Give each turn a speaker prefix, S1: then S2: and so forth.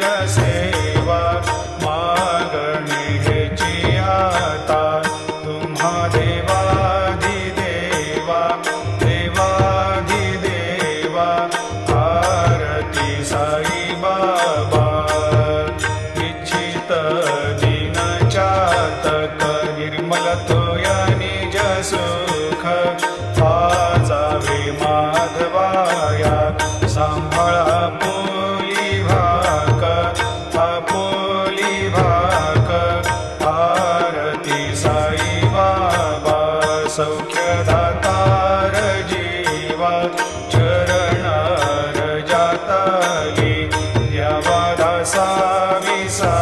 S1: निज सेवा मागणी हेची आता तुम्हा देवाधिदेवा देवाधिदेवा आरती साई बाबा इच्छित दिन चातक निर्मल तोया निज सुख जावे माधवाया सांभाळा आपुली भाक आरती साई बाबा सौख्यदातार जीवा चरणार जाताली द्यावा दासा विसा